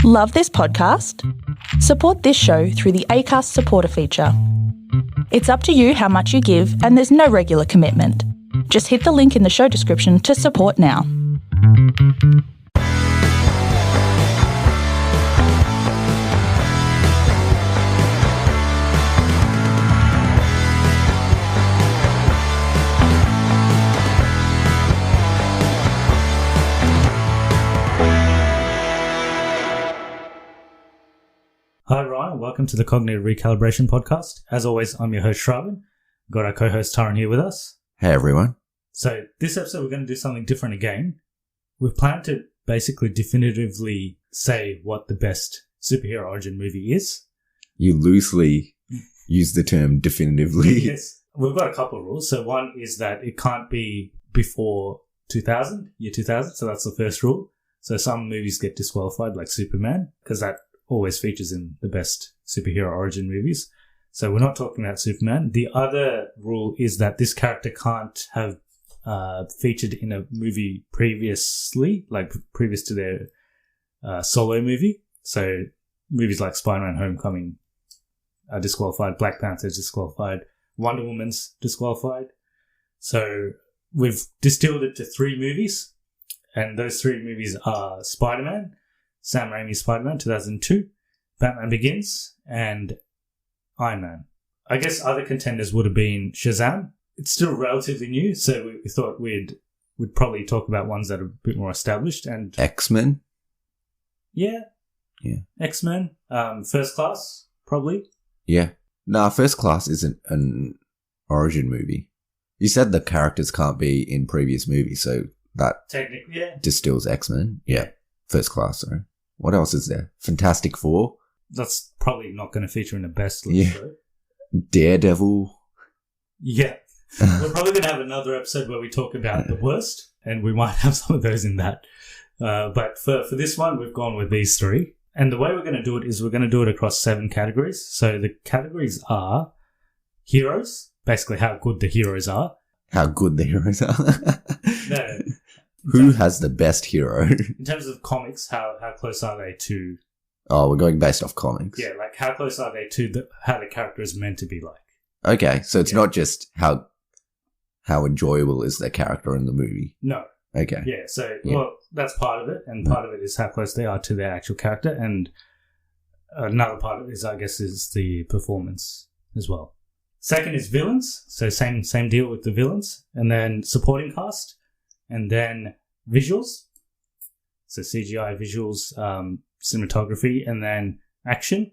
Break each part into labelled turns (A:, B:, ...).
A: Love this podcast? Support this show through the Acast supporter feature. It's up to you how much you give, and there's no regular commitment. Just hit the link in the show description to support now.
B: Hi Ryan, welcome to the Cognitive Recalibration Podcast. As always, I'm your host Shravan. We've got our co-host Taran here with us.
C: Hey everyone.
B: So this episode we're going to do something different again. We've planned to basically definitively say what the best superhero origin movie is.
C: You loosely use the term definitively.
B: Yes. We've got a couple of rules. So one is that it can't be before 2000, year 2000. So that's the first rule. So some movies get disqualified like Superman because that always features in the best superhero origin movies. So we're not talking about Superman. The other rule is that this character can't have featured in a movie previously, like previous to their solo movie. So movies like Spider-Man Homecoming are disqualified, Black Panther's disqualified, Wonder Woman's disqualified. So we've distilled it to 3 movies, and those 3 movies are Spider-Man, Sam Raimi's Spider-Man 2002, Batman Begins, and Ironman. I guess other contenders would have been Shazam. It's still relatively new, so we thought we'd probably talk about ones that are a bit more established. And
C: X-Men?
B: Yeah. X-Men. First Class, probably.
C: Yeah. Nah, First Class isn't an origin movie. You said the characters can't be in previous movies, so that
B: technically, yeah,
C: distills X-Men. Yeah. First Class, sorry. What else is there? Fantastic Four?
B: That's probably not going to feature in the best list, though.
C: Daredevil?
B: Yeah. We're probably going to have another episode where we talk about the worst, and we might have some of those in that. But for this one, we've gone with these 3. And the way we're going to do it is we're going to do it across 7 categories. So the categories are heroes, basically how good the heroes are.
C: How good the heroes are?
B: No.
C: Who has the best hero?
B: In terms of comics, how close are they to...
C: Oh, we're going based off comics.
B: Yeah, like how close are they to how the character is meant to be like.
C: Okay, so it's not just how enjoyable is their character in the movie.
B: No.
C: Okay.
B: Yeah, so, well, that's part of it, and part of it is how close they are to their actual character, and another part of it is, I guess, is the performance as well. Second is villains, so same deal with the villains, and then supporting cast, and then visuals, so CGI visuals, cinematography, and then action,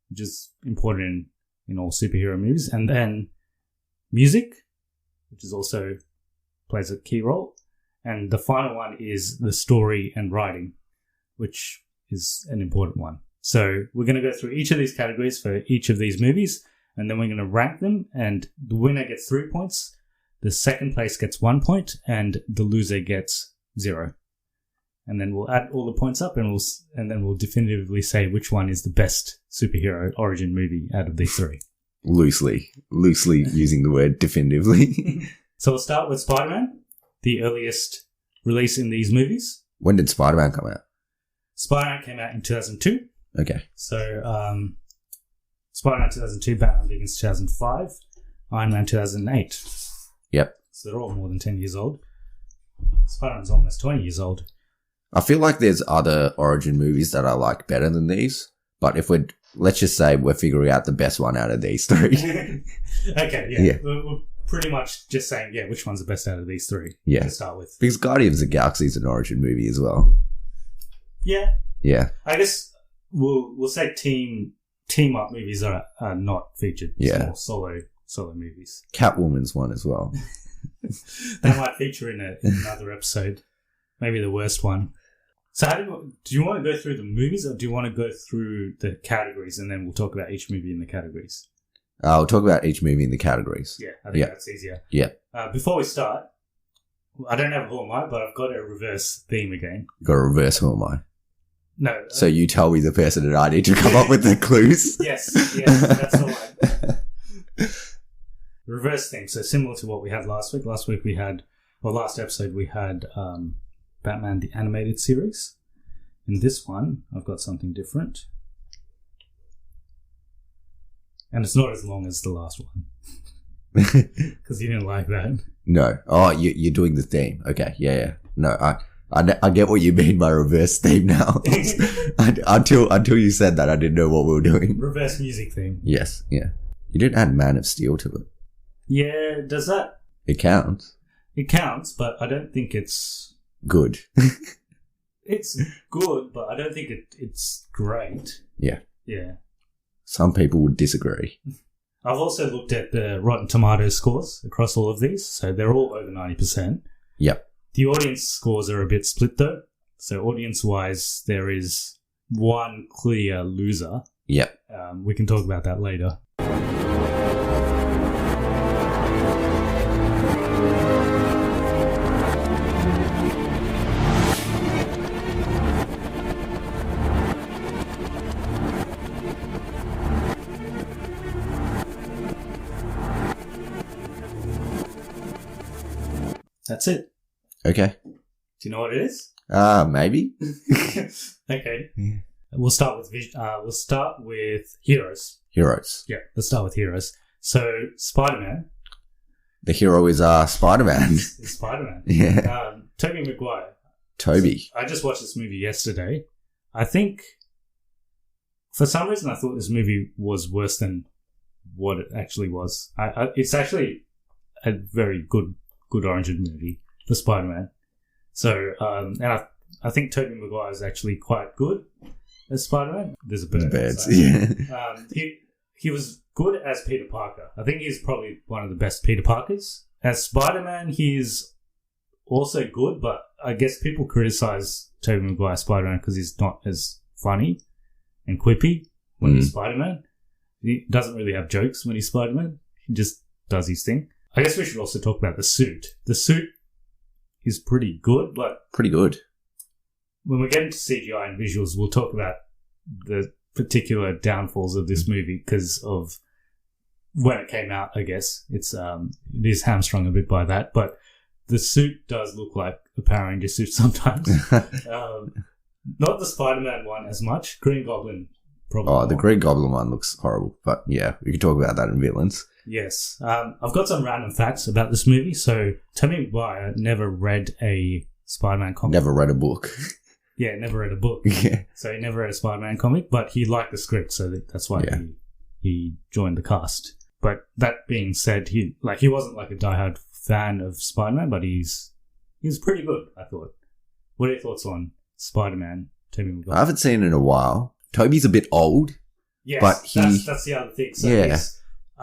B: which is important in all superhero movies, and then music, which is also plays a key role, and the final one is the story and writing, which is an important one. So we're going to go through each of these categories for each of these movies, and then we're going to rank them, and the winner gets 3 points, the second place gets 1 point, and the loser gets 0. And then we'll add all the points up, and then we'll definitively say which one is the best superhero origin movie out of these 3.
C: Loosely using the word definitively.
B: So we'll start with Spider-Man, the earliest release in these movies.
C: When did Spider-Man come out?
B: Spider-Man came out in 2002.
C: Okay.
B: So Spider-Man 2002, Batman Begins 2005, Iron Man 2008.
C: Yep.
B: So they're all more than 10 years old. Spider-Man's almost 20 years old.
C: I feel like there's other origin movies that I like better than these, but let's just say we're figuring out the best one out of these 3.
B: Okay, yeah. We're pretty much just saying, which one's the best out of these 3 to start with.
C: Because Guardians of the Galaxy is an origin movie as well.
B: Yeah.
C: Yeah.
B: I guess we'll say team up movies are not featured.
C: Yeah.
B: It's more solo movies.
C: Catwoman's one as well.
B: They might feature in another episode. Maybe the worst one. So do you want to go through the movies, or do you want to go through the categories and then we'll talk about each movie in the categories?
C: I'll talk about each movie in the categories.
B: Yeah, I think that's easier.
C: Yeah.
B: Before we start, I don't have Who Am I, but I've got a reverse theme again.
C: Got a reverse Who Am I?
B: No.
C: So you tell me the person that I need to come up with the clues?
B: Yes, that's all right. Reverse theme, so similar to what we had last week. Last episode we had Batman the Animated Series. In this one, I've got something different. And it's not as long as the last one. Because you didn't like that.
C: No. Oh, you're doing the theme. Okay. Yeah. No, I get what you mean by reverse theme now. Until you said that, I didn't know what we were doing.
B: Reverse music theme.
C: Yes. Yeah. You didn't add Man of Steel to it.
B: Yeah, does that?
C: It counts.
B: It counts, but I don't think it's...
C: Good.
B: It's good, but I don't think it's great.
C: Yeah.
B: Yeah.
C: Some people would disagree.
B: I've also looked at the Rotten Tomatoes scores across all of these, so they're all over 90%.
C: Yep.
B: The audience scores are a bit split though. So audience-wise, there is one clear loser.
C: Yep.
B: We can talk about that later. That's it.
C: Okay.
B: Do you know what it is?
C: Maybe.
B: Okay. Yeah. We'll start with heroes.
C: Heroes.
B: Yeah, let's start with heroes. So Spider-Man.
C: The hero is Spider-Man.
B: It's Spider-Man.
C: Yeah.
B: Tobey Maguire.
C: Toby.
B: I just watched this movie yesterday. I think for some reason I thought this movie was worse than what it actually was. It's actually a very good origin movie for Spider-Man. So, and I think Tobey Maguire is actually quite good as Spider-Man. There's a bird.
C: Birds,
B: so.
C: yeah.
B: He was good as Peter Parker. I think he's probably one of the best Peter Parkers. As Spider-Man, he's also good, but I guess people criticize Tobey Maguire Spider-Man because he's not as funny and quippy when he's Spider-Man. He doesn't really have jokes when he's Spider-Man. He just does his thing. I guess we should also talk about the suit. The suit is pretty good, but...
C: Pretty good.
B: When we get into CGI and visuals, we'll talk about the particular downfalls of this movie because of when it came out, I guess. It is hamstrung a bit by that, but the suit does look like a Power Ranger suit sometimes. Not the Spider-Man one as much. Green Goblin probably.
C: Oh, the Green Goblin one looks horrible, but yeah, we can talk about that in villains.
B: Yes. I've got some random facts about this movie. So, Tobey Maguire never read a Spider-Man comic.
C: Never read a book.
B: Yeah, never read a book.
C: Yeah.
B: So, he never read a Spider-Man comic, but he liked the script, so that's why he joined the cast. But that being said, he wasn't like a diehard fan of Spider-Man, but he's pretty good, I thought. What are your thoughts on Spider-Man, Tobey Maguire?
C: I haven't seen it in a while. Toby's a bit old.
B: Yes,
C: but
B: that's the other thing. So
C: yeah.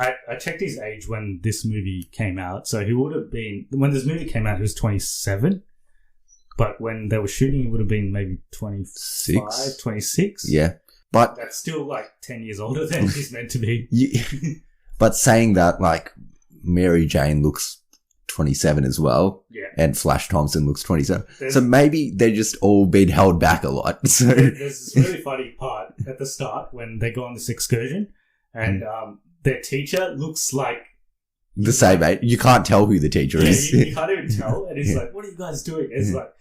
B: I checked his age when this movie came out. So he would have been, when this movie came out, he was 27. But when they were shooting, he would have been maybe 25, 26.
C: Yeah. But
B: that's still like 10 years older than he's meant to be.
C: Yeah. But saying that, like, Mary Jane looks 27 as well.
B: Yeah.
C: And Flash Thompson looks 27. So maybe they're just all being held back a lot. So
B: there's this really funny part at the start when they go on this excursion and their teacher looks like
C: the same age. You can't tell who the teacher is.
B: You can't even tell. And he's like, what are you guys doing? It's like,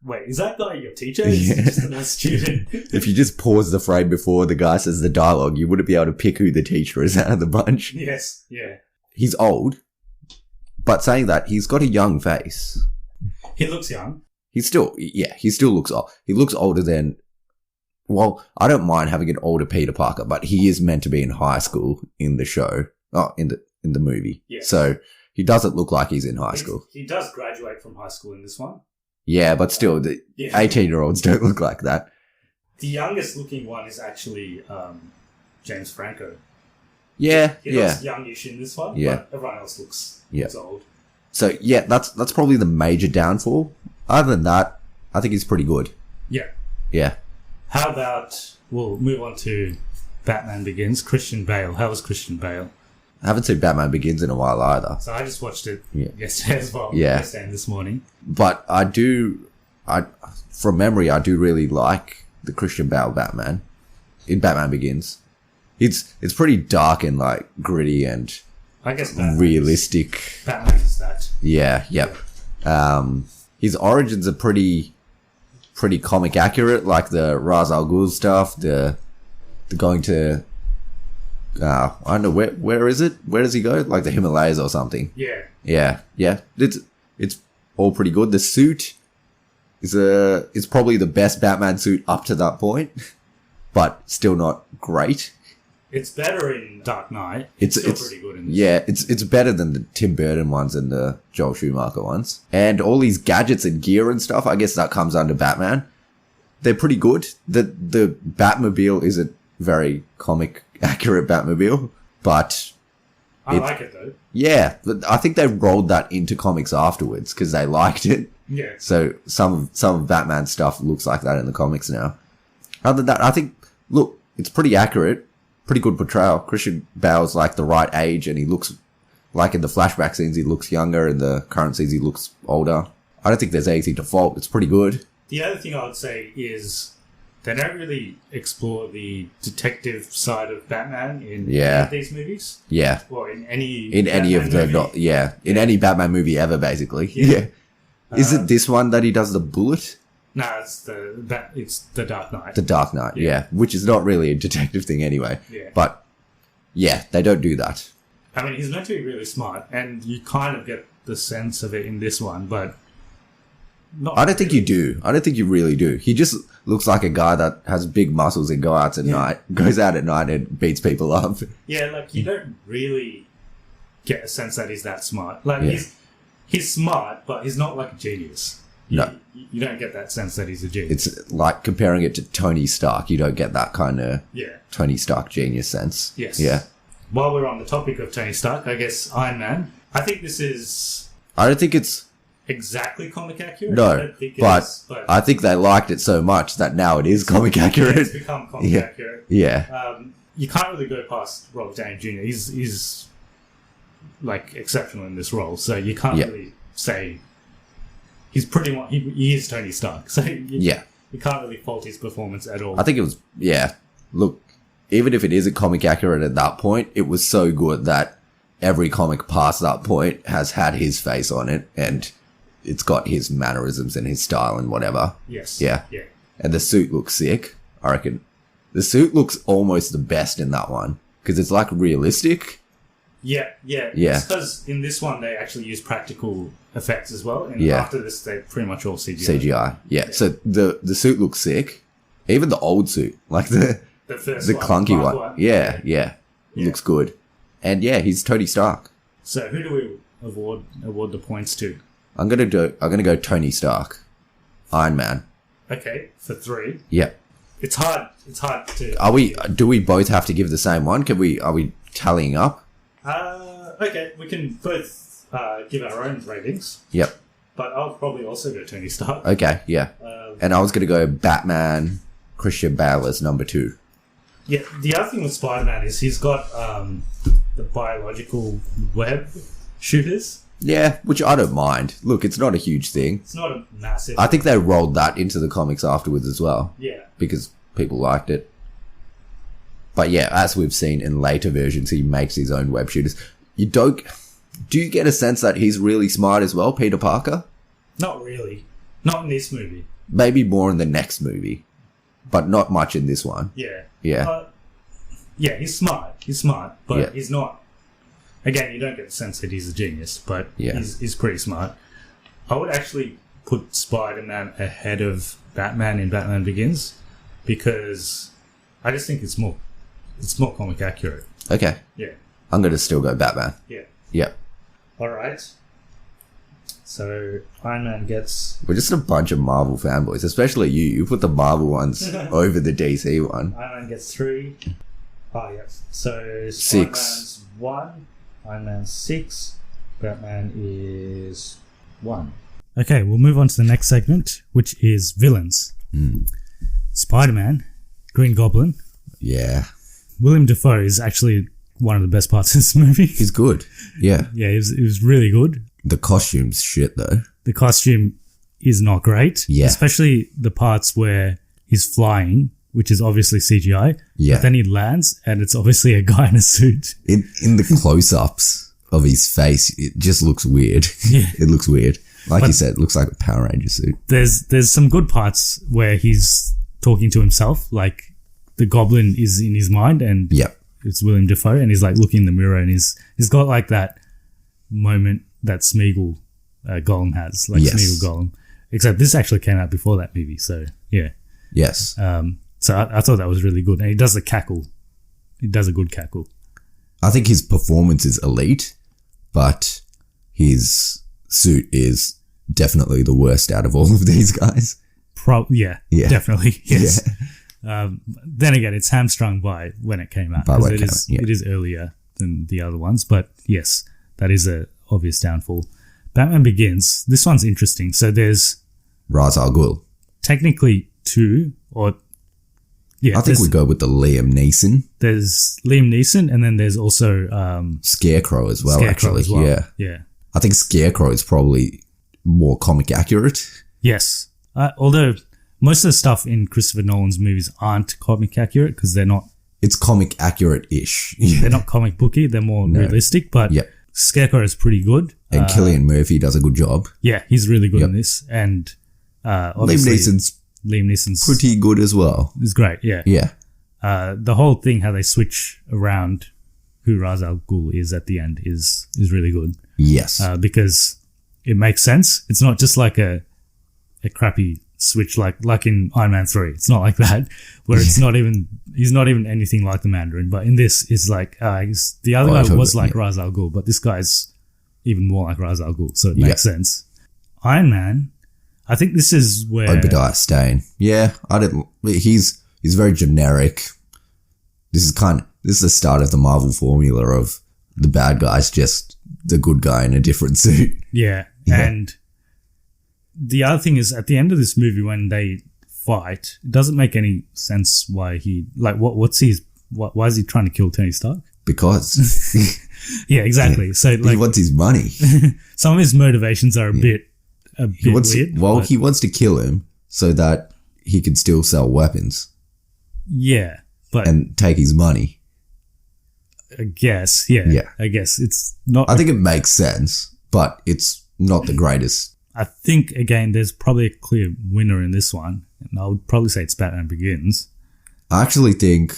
B: wait, is that guy your teacher? He's just another student.
C: If you just pause the frame before the guy says the dialogue, you wouldn't be able to pick who the teacher is out of the bunch.
B: Yes, yeah.
C: He's old, but saying that, he's got a young face.
B: He looks young.
C: He still looks old. He looks older than, well, I don't mind having an older Peter Parker, but he is meant to be in high school in the show. Oh, in the movie.
B: Yes.
C: So he doesn't look like he's in high school.
B: He does graduate from high school in this one.
C: Yeah, but still, the 18-year-olds don't look like that.
B: The youngest looking one is actually James Franco.
C: Yeah,
B: he looks youngish in this one, but everyone else looks old.
C: So, yeah, that's probably the major downfall. Other than that, I think he's pretty good.
B: Yeah.
C: Yeah.
B: How about, we'll move on to Batman Begins. Christian Bale. How was Christian Bale?
C: I haven't seen Batman Begins in a while either.
B: So I just watched it yesterday as well.
C: Yeah.
B: Yesterday and this morning.
C: But from memory, I do really like the Christian Bale Batman in Batman Begins. It's pretty dark and like gritty and
B: I guess
C: pretty comic accurate, like the Ra's al Ghul stuff, the going to I don't know where is it? Where does he go? Like the Himalayas or something.
B: Yeah.
C: Yeah. It's all pretty good. The suit is probably the best Batman suit up to that point, but still not great.
B: It's better in Dark Knight.
C: It's
B: pretty good in this.
C: Yeah, it's better than the Tim Burton ones and the Joel Schumacher ones. And all these gadgets and gear and stuff, I guess that comes under Batman. They're pretty good. The Batmobile isn't very comic accurate Batmobile, but
B: I like it though.
C: Yeah, but I think they rolled that into comics afterwards because they liked it.
B: Yeah.
C: So some of Batman stuff looks like that in the comics now. Other than that, I think, look, it's pretty accurate. Pretty good portrayal. Christian Bale's like the right age, and he looks like in the flashback scenes he looks younger, in the current scenes he looks older. I don't think there's anything to fault. It's pretty good.
B: The other thing I would say is they don't really explore the detective side of Batman in any of these movies.
C: Yeah.
B: Well, in any
C: of the
B: movie.
C: In any Batman movie ever, basically. Yeah. Is it this one that he does the bullet?
B: No, it's the Dark Knight.
C: The Dark Knight, yeah. Which is not really a detective thing anyway.
B: Yeah.
C: But, yeah, they don't do that.
B: I mean, he's meant to be really smart, and you kind of get the sense of it in this one, but not
C: I don't think you do. I don't think you really do. He just looks like a guy that has big muscles and goes out at night and beats people up.
B: Yeah, like, you don't really get a sense that he's that smart. Like, he's smart, but he's not like a genius.
C: No.
B: You don't get that sense that he's a genius.
C: It's like comparing it to Tony Stark. You don't get that kind of Tony Stark genius sense.
B: Yes.
C: Yeah.
B: While we're on the topic of Tony Stark, I guess Iron Man. I think this is...
C: I don't think it's...
B: exactly comic accurate.
C: No,
B: I don't think
C: but I think they liked it so much that now it is comic accurate.
B: It's become comic accurate.
C: Yeah.
B: You can't really go past Robert Downey Jr. He's like exceptional in this role, so you can't really say... He's pretty much... He is Tony Stark, so you can't really fault his performance at all.
C: I think it was... Yeah. Look, even if it isn't comic accurate at that point, it was so good that every comic past that point has had his face on it, and it's got his mannerisms and his style and whatever.
B: Yes.
C: Yeah.
B: Yeah.
C: And the suit looks sick, I reckon. The suit looks almost the best in that one, because it's like realistic.
B: Yeah. It's because in this one they actually use practical effects as well, and after this they're pretty much all CGI.
C: Yeah. So the suit looks sick. Even the old suit, like the clunky one. Yeah. Looks good. And yeah, he's Tony Stark.
B: So who do we award the points to?
C: I'm gonna go Tony Stark. Iron Man.
B: Okay, for 3.
C: Yeah.
B: It's hard to...
C: Do we both have to give the same one? Are we tallying up?
B: Okay, we can both give our own ratings.
C: Yep.
B: But I'll probably also go Tony Stark.
C: Okay, yeah. And I was going to go Batman, Christian Bale as number 2.
B: Yeah, the other thing with Spider-Man is he's got the biological web shooters.
C: Yeah, which I don't mind. Look, it's not a huge thing.
B: It's not a massive...
C: I think they rolled that into the comics afterwards as well.
B: Yeah.
C: Because people liked it. But yeah, as we've seen in later versions, he makes his own web shooters. Do you get a sense that he's really smart as well, Peter Parker?
B: Not really. Not in this movie.
C: Maybe more in the next movie. But not much in this one.
B: Yeah.
C: Yeah.
B: He's smart. But he's not... Again, you don't get the sense that he's a genius, but he's pretty smart. I would actually put Spider-Man ahead of Batman in Batman Begins, because I just think it's more comic accurate.
C: Okay.
B: Yeah.
C: I'm going to still go Batman.
B: Yeah.
C: Yep.
B: All right. So Iron Man gets...
C: We're just a bunch of Marvel fanboys, especially you. You put the Marvel ones over the DC one.
B: Iron Man gets 3. Oh, yeah. So
C: 6.
B: Spider-Man's 1. Iron Man 6. Batman is 1. Okay, we'll move on to the next segment, which is villains. Spider-Man, Green Goblin.
C: Yeah.
B: William Dafoe is actually one of the best parts of this movie.
C: He's good. Yeah.
B: Yeah, it was really good.
C: The costume's shit, though.
B: The costume is not great.
C: Yeah.
B: Especially the parts where he's flying, which is obviously CGI.
C: Yeah.
B: But then he lands, and it's obviously a guy in a suit.
C: In the close-ups of his face, it just looks weird.
B: Yeah.
C: It looks weird. Like you said, it looks like a Power Ranger suit.
B: There's some good parts where he's talking to himself, like the Goblin is in his mind, and
C: Yep.
B: it's William Dafoe, and he's like looking in the mirror, and he's got like that moment that Smeagol Gollum has, like
C: Yes.
B: Smeagol Gollum. Except this actually came out before that movie, so yeah.
C: Yes.
B: So I thought that was really good, and he does the cackle. He does a good cackle.
C: I think his performance is elite, but his suit is definitely the worst out of all of these guys.
B: Yeah, definitely, yes. Then again, it's hamstrung by when it came out. It is earlier than the other ones, but yes, that is a obvious downfall. Batman Begins, this one's interesting. So there's
C: Ra's al Ghul.
B: technically two, or yeah,
C: I think we go with the Liam Neeson.
B: there's Liam Neeson, and then there's also
C: Scarecrow as well,
B: Scarecrow
C: actually.
B: as well.
C: Yeah.
B: Yeah.
C: I think Scarecrow is probably more comic accurate.
B: Yes. Although most of the stuff in Christopher Nolan's movies aren't comic accurate because they're not
C: It's comic accurate-ish.
B: they're not comic booky. They're more realistic. But
C: Yep.
B: Scarecrow is pretty good.
C: And Cillian Murphy does a good job.
B: Yeah, he's really good
C: Yep.
B: in this. And
C: Liam
B: obviously
C: Neeson's
B: Neeson's
C: pretty good as well.
B: is great. Yeah.
C: Yeah.
B: The whole thing, how they switch around who Ra's al Ghul is at the end is really good.
C: Yes.
B: Because it makes sense. It's not just like a crappy switch like in Iron Man 3. It's not like that, where he's not even anything like the Mandarin. But in this, it's like the other guy was like Ra's al Ghul, but this guy's even more like Ra's al Ghul, so it makes sense. Iron Man, I think this is where
C: Obadiah Stane. Yeah, he's very generic. This is the start of the Marvel formula of the bad guy's just the good guy in a different suit.
B: Yeah. And the other thing is, at the end of this movie, when they fight, it doesn't make any sense why he, like, why is he trying to kill Tony Stark?
C: Because
B: Yeah, exactly. So,
C: he
B: like,
C: wants his money.
B: some of his motivations are a bit weird.
C: Well,
B: but
C: he wants to kill him so that he can still sell weapons
B: yeah, but
C: and take his money.
B: I guess, yeah. I guess it's not.
C: I think it makes sense, but it's not the greatest.
B: I think, again, there's probably a clear winner in this one, and I would probably say it's Batman Begins.
C: I actually think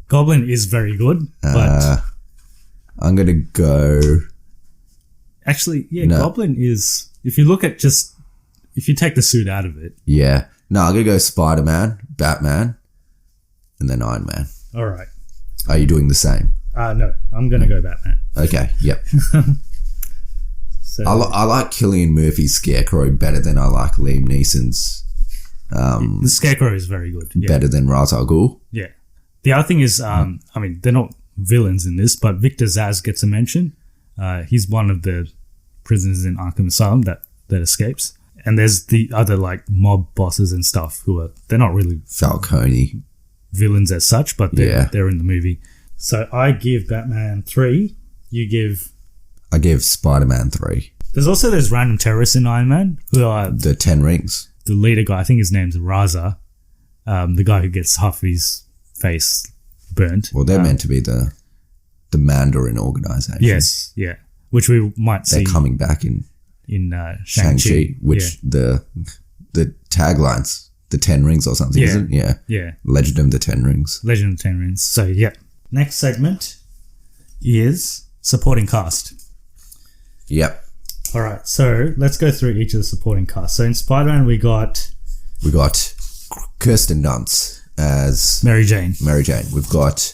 B: Goblin is very good, but
C: I'm going to go...
B: actually, yeah,
C: No.
B: Goblin is, if you look at if you take the suit out of it.
C: Yeah. No, I'm going to go Spider-Man, Batman, and then Iron Man.
B: All right.
C: Are you doing the same?
B: No, I'm going to go Batman.
C: Okay, yep.
B: So,
C: I like Cillian Murphy's Scarecrow better than I like Liam Neeson's.
B: the Scarecrow is very good. Yeah.
C: Better than Ra's al Ghul.
B: Yeah. The other thing is, I mean, they're not villains in this, but Victor Zsasz gets a mention. He's one of the prisoners in Arkham Asylum that escapes. And there's the other, like, mob bosses and stuff they're not really
C: Falcone.
B: villains as such, but they're in the movie. So I give Batman 3. You give...
C: I give Spider-Man 3.
B: There's random terrorists in Iron Man who are
C: The 10 Rings.
B: the leader guy. I think his name's Raza, the guy who gets half of his face burnt.
C: Well, they're meant to be the Mandarin organization.
B: Yes, yeah. Which we might
C: They're
B: see
C: coming back in
B: Shang-Chi.
C: which the taglines, the 10 Rings or something, isn't it? Yeah.
B: Yeah.
C: Legend of the 10 Rings.
B: Legend of the Ten Rings. So, yeah. Next segment is supporting cast.
C: Yep.
B: All right. So, let's go through each of the supporting cast. So, in Spider-Man, we got
C: Kirsten Dunst as
B: Mary Jane.
C: We've got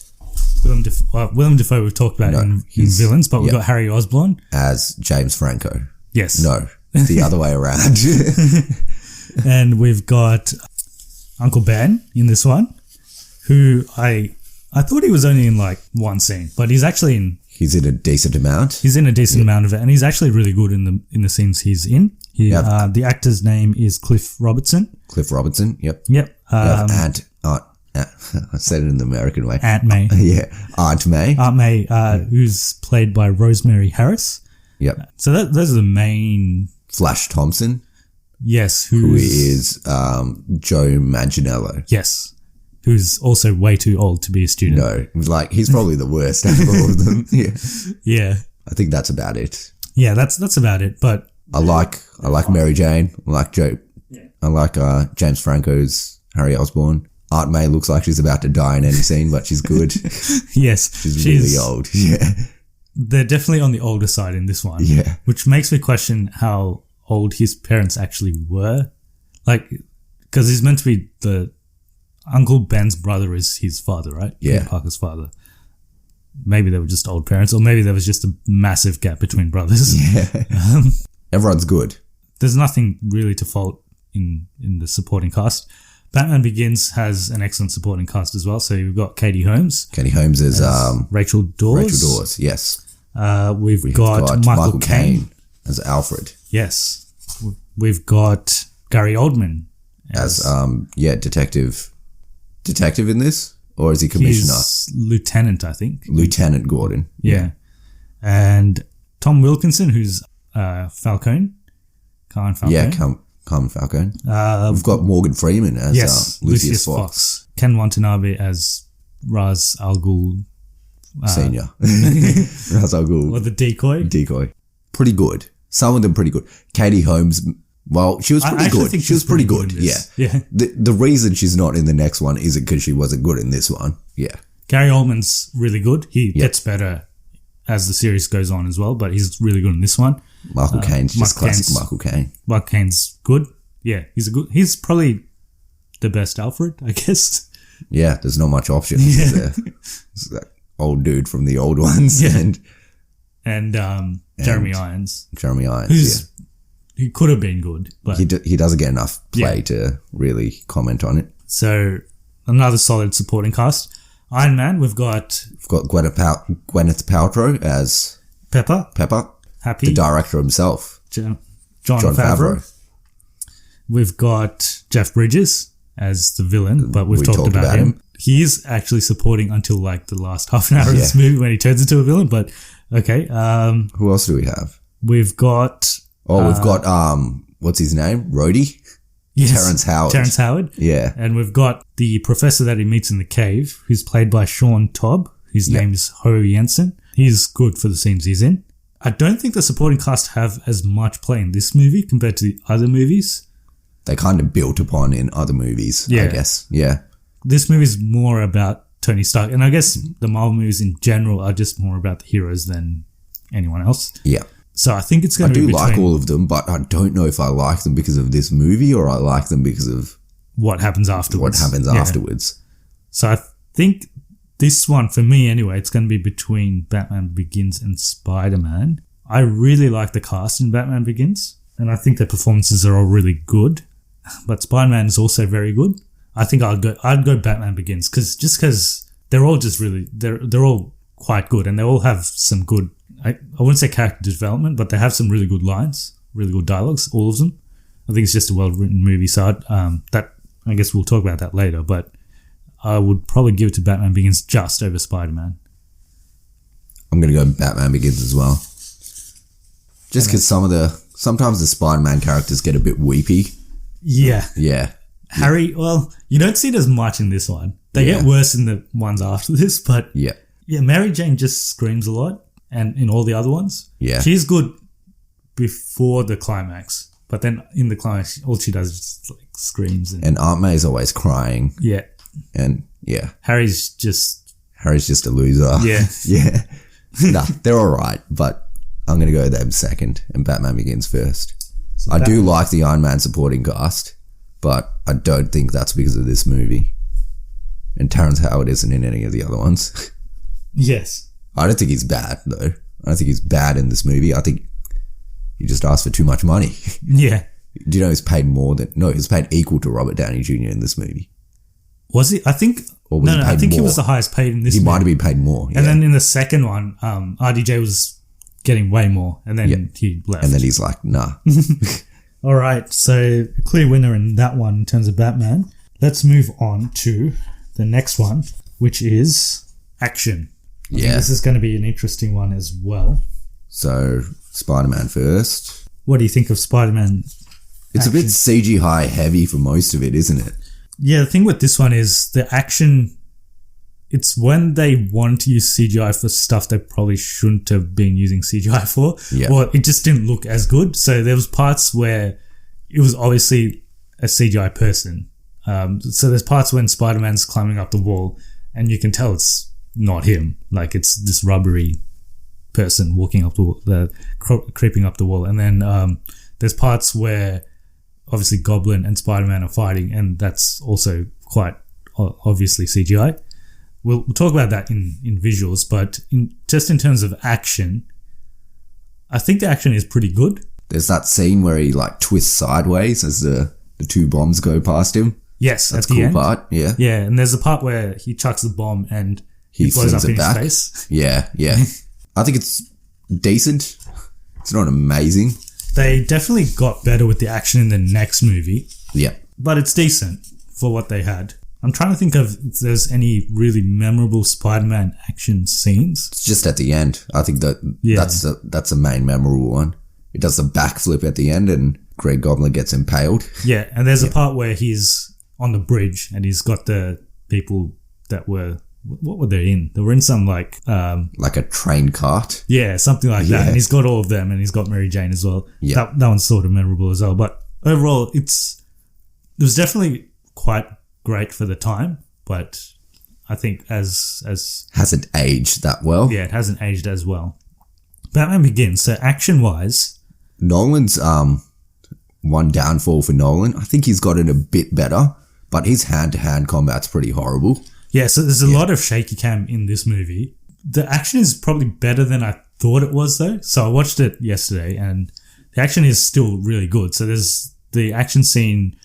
B: Willem Dafoe we've talked about in villains, but we've got Harry Osborn
C: as James Franco.
B: Yes.
C: No, the other way around.
B: And we've got Uncle Ben in this one, who I thought he was only in like one scene, but he's actually in.
C: He's in a decent amount.
B: He's in a decent amount of it, and he's actually really good in the scenes he's in. The actor's name is Cliff Robertson.
C: Cliff Robertson. Yep.
B: Yep.
C: I said it in the American way.
B: Aunt May.
C: Yeah, Aunt May.
B: Aunt May, who's played by Rosemary Harris.
C: Yep.
B: So those are the main.
C: Flash Thompson.
B: Yes,
C: who is Joe Manganiello.
B: Yes, who's also way too old to be a student.
C: No, like he's probably the worst out of all of them. Yeah.
B: Yeah.
C: I think that's about it.
B: Yeah, that's about it. But
C: I like Mary Jane. I like Joe.
B: Yeah.
C: I like James Franco's Harry Osborn. Aunt May looks like she's about to die in any scene, but she's good.
B: Yes.
C: She's really old. Yeah.
B: They're definitely on the older side in this one.
C: Yeah.
B: Which makes me question how old his parents actually were. Like, because he's meant to be the Uncle Ben's brother is his father, right?
C: Yeah.
B: Peter Parker's father. Maybe they were just old parents, or maybe there was just a massive gap between brothers.
C: Yeah. Everyone's good.
B: There's nothing really to fault in the supporting cast. Batman Begins has an excellent supporting cast as well. So you've got Katie Holmes.
C: Katie Holmes is
B: Rachel Dawes.
C: Rachel Dawes, yes.
B: We've got Michael Caine
C: as Alfred.
B: Yes. We've got Gary Oldman
C: As detective in this? Or is he commissioner?
B: He's lieutenant, I think.
C: Lieutenant Gordon.
B: Yeah. And Tom Wilkinson, who's Falcone. Carmine Falcone.
C: Yeah, Carmine Falcone. We've got Morgan Freeman as Lucius Fox.
B: Ken Watanabe as Ra's al Ghul.
C: Senior. Ra's al Ghul.
B: Or the decoy.
C: Decoy. Pretty good. Some of them pretty good. Katie Holmes, well, she was pretty good.
B: Think
C: she was pretty good. Yeah.
B: Yeah.
C: The reason she's not in the next one isn't because she wasn't good in this one. Yeah.
B: Gary Oldman's really good. He gets better as the series goes on as well, but he's really good in this one.
C: Michael Caine's just classic Michael Caine.
B: Michael Caine's good. Yeah, he's probably the best Alfred, I guess.
C: Yeah, there's not much options. Is there? It's that old dude from the old ones.
B: Yeah. And Jeremy Irons.
C: Jeremy Irons,
B: He could have been good, but
C: he doesn't get enough play to really comment on it.
B: So another solid supporting cast. Iron Man, we've got
C: Gwyneth Paltrow as
B: Pepper, Happy,
C: the director himself,
B: John Favreau. We've got Jeff Bridges as the villain, but we've talked about him. He is actually supporting until like the last half an hour of this movie when he turns into a villain. But okay,
C: who else do we have?
B: We've got
C: what's his name? Rhodey?
B: Yes,
C: Terrence Howard. Yeah.
B: And we've got the professor that he meets in the cave, who's played by Sean Tobb. His name's Ho Jensen. He's good for the scenes he's in. I don't think the supporting cast have as much play in this movie compared to the other movies.
C: They kind of built upon in other movies, I guess. Yeah.
B: This movie's more about Tony Stark. And I guess the Marvel movies in general are just more about the heroes than anyone else.
C: Yeah.
B: So I think it's going to be
C: like all of them, but I don't know if I like them because of this movie or I like them because of
B: what happens afterwards. So I think this one, for me anyway, it's going to be between Batman Begins and Spider-Man. I really like the cast in Batman Begins, and I think their performances are all really good. But Spider-Man is also very good. I think I'd go Batman Begins because they're all just really they're all quite good, and they all have some good. I wouldn't say character development, but they have some really good lines, really good dialogues, all of them. I think it's just a well-written movie, so that I guess we'll talk about that later, but I would probably give it to Batman Begins just over Spider-Man.
C: I'm going to go Batman Begins as well. Just because sometimes the Spider-Man characters get a bit weepy.
B: Yeah.
C: Yeah.
B: Harry, well, you don't see it as much in this one. They get worse in the ones after this, but yeah, Mary Jane just screams a lot. And in all the other ones, she's good before the climax, but then in the climax, all she does is just like screams. And
C: Aunt May's always crying.
B: Yeah.
C: And
B: Harry's just
C: a loser.
B: Yeah.
C: Yeah. Nah, they're all right, but I'm going to go them second and Batman Begins first. So I do like the Iron Man supporting cast, but I don't think that's because of this movie. And Terrence Howard isn't in any of the other ones.
B: Yes.
C: I don't think he's bad, though. I don't think he's bad in this movie. I think he just asked for too much money.
B: Yeah.
C: Do you know he's paid he's paid equal to Robert Downey Jr. in this movie.
B: Was he? I think... I think he was the highest paid in this movie.
C: He might have been paid more,
B: And then in the second one, RDJ was getting way more, and then he left.
C: And then he's like, nah.
B: All right, so clear winner in that one in terms of Batman. Let's move on to the next one, which is action. I think this is going to be an interesting one as well.
C: So, Spider-Man first.
B: What do you think of Spider-Man?
C: It's a bit CGI heavy for most of it, isn't it?
B: Yeah, the thing with this one is the action it's when they want to use CGI for stuff they probably shouldn't have been using CGI for.
C: Yeah.
B: Or it just didn't look as good. So there was parts where it was obviously a CGI person. So there's parts when Spider-Man's climbing up the wall and you can tell it's not him. Like it's this rubbery person walking up creeping up the wall. And then there's parts where obviously Goblin and Spider-Man are fighting, and that's also quite obviously CGI. We'll talk about that in visuals, but just in terms of action, I think the action is pretty good.
C: There's that scene where he like twists sideways as the two bombs go past him.
B: Yes,
C: that's
B: at the
C: cool
B: end.
C: Part. Yeah,
B: yeah, and there's a part where he chucks the bomb and he blows up in his face.
C: Yeah. I think it's decent. It's not amazing.
B: They definitely got better with the action in the next movie.
C: Yeah, but
B: it's decent for what they had. I'm trying to think of if there's any really memorable Spider-Man action scenes.
C: It's just at the end. I think that's the main memorable one. It does the backflip at the end and Greg Goblin gets impaled.
B: Yeah, and there's a part where he's on the bridge and he's got the people that were... What were they in? They were in some like
C: a train cart.
B: Yeah, something like that. And he's got all of them and he's got Mary Jane as well. Yeah. That one's sort of memorable as well. But overall, it was definitely quite great for the time, but I think as
C: hasn't aged that well.
B: Yeah, it hasn't aged as well. Batman Begins, so action-wise...
C: Nolan's one downfall for Nolan, I think he's gotten a bit better, but his hand-to-hand combat's pretty horrible.
B: Yeah, so there's a lot of shaky cam in this movie. The action is probably better than I thought it was, though. So I watched it yesterday, and the action is still really good. So there's the action scene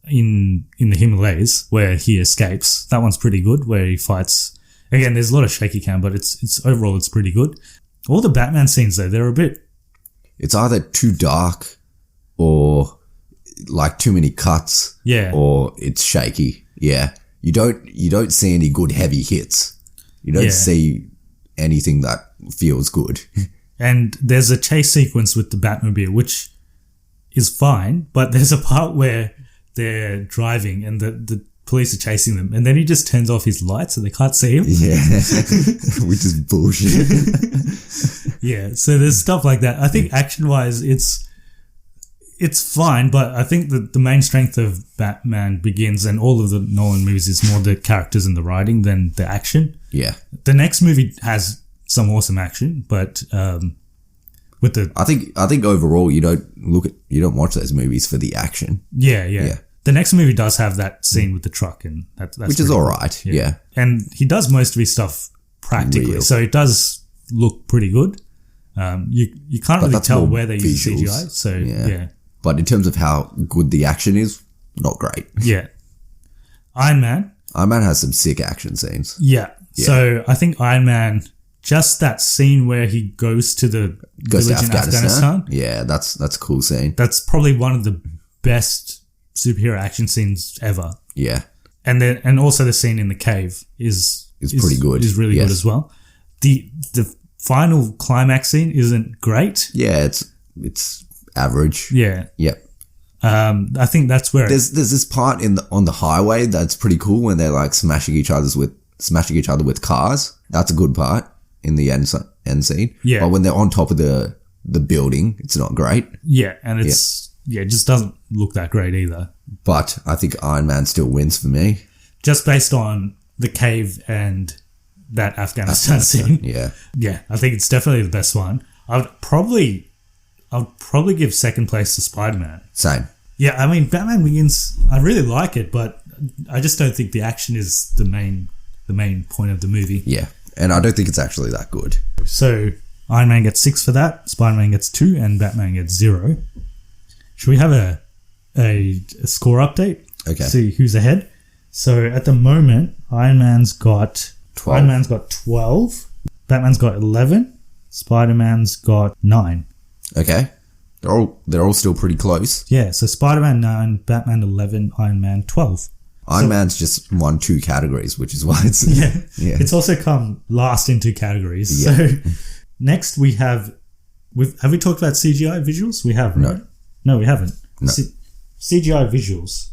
B: in the Himalayas where he escapes. That one's pretty good, where he fights. Again, there's a lot of shaky cam, but it's overall it's pretty good. All the Batman scenes, though, they're a bit...
C: It's either too dark or like too many cuts.
B: Yeah.
C: Or it's shaky. Yeah. You don't see any good heavy hits. You don't see anything that feels good.
B: And there's a chase sequence with the Batmobile, which is fine, but there's a part where they're driving and the police are chasing them, and then he just turns off his lights so they can't see him.
C: Yeah, which is bullshit.
B: Yeah, so there's stuff like that. I think action-wise, it's fine, but I think that the main strength of Batman Begins and all of the Nolan movies is more the characters and the writing than the action.
C: Yeah.
B: The next movie has some awesome action, but with the...
C: I think overall you don't watch those movies for the action.
B: Yeah. The next movie does have that scene with the truck, and that's
C: which is alright, yeah.
B: And he does most of his stuff practically, so it does look pretty good. You can't really tell where they use CGI, so yeah.
C: But in terms of how good the action is, not great.
B: Yeah. Iron Man
C: has some sick action scenes.
B: Yeah. So I think Iron Man, just that scene where he goes to the village in Afghanistan.
C: Yeah, that's a cool scene.
B: That's probably one of the best superhero action scenes ever.
C: Yeah.
B: And also the scene in the cave is
C: pretty good.
B: Is really good as well. The final climax scene isn't great.
C: Yeah, it's average.
B: Yeah.
C: Yep.
B: I think that's where
C: there's this part on the highway that's pretty cool when they're like smashing each other with cars. That's a good part in the end scene.
B: Yeah.
C: But when they're on top of the building, it's not great.
B: Yeah, and it just doesn't look that great either.
C: But I think Iron Man still wins for me.
B: Just based on the cave and that Afghanistan scene.
C: Yeah.
B: Yeah, I think it's definitely the best one. I would probably give second place to Spider-Man.
C: Same.
B: Yeah, I mean, Batman Begins, I really like it, but I just don't think the action is the main point of the movie.
C: Yeah, and I don't think it's actually that good.
B: So, Iron Man gets 6 for that, Spider-Man gets 2, and Batman gets 0. Should we have a score update?
C: Okay.
B: See who's ahead. So, at the moment, Iron Man's got 12. Iron Man's got 12. Batman's got 11. Spider-Man's got 9.
C: Okay. They're all still pretty close.
B: Yeah, so Spider-Man 9, Batman 11, Iron Man 12.
C: Iron Man's just won 2 categories, which is why it's...
B: Yeah. It's also come last in 2 categories. Yeah. So next we have we talked about CGI visuals? We have, right? No, we haven't.
C: No.
B: CGI visuals.